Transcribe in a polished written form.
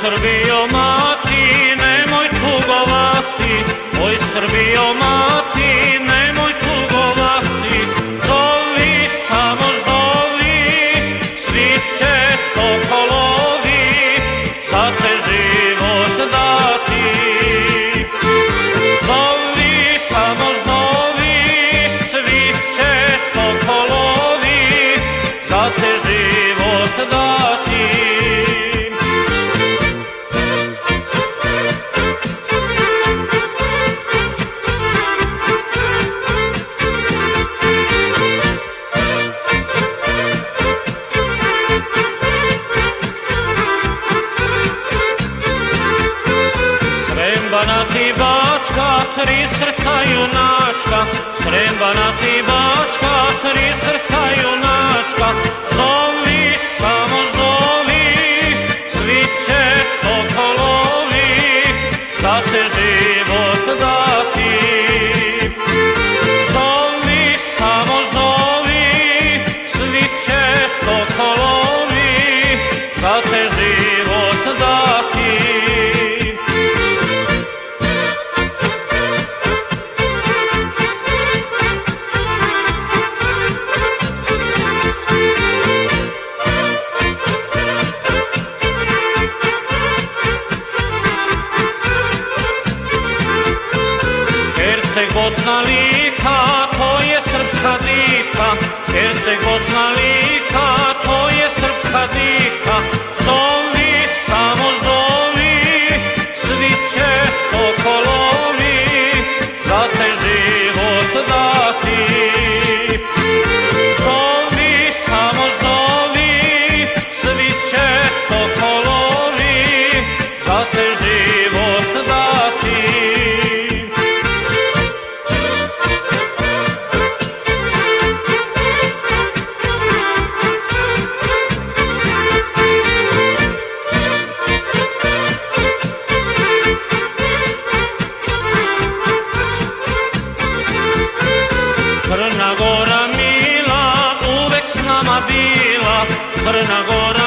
Srbijo mati, nemoj tugovati, oj Srbijo mati, nemoj tugovati, zovi, samo zovi, svi će sokolovi za te život dati. Zovi, samo zovi, svi će sokolovi za te život dati. Banat i Bačka, tri srca junačka, Srem, Banat i Bačka, tri srca junačka, zovi, samo zovi, svi će sokolovi za te život dati. Zovi, samo zovi, svi će sokolovi za te život dati. Herceg, Bosna, Lika, to je srpska dika, Herceg, Bosna, Lika, to je srpska dika, zovi, samo zovi, svi će sokolovi za te život dati. Zovi, samo zovi, svi će sokolovi za te život dati. Crna Gora mila, uvek s nama bila, Crna Gora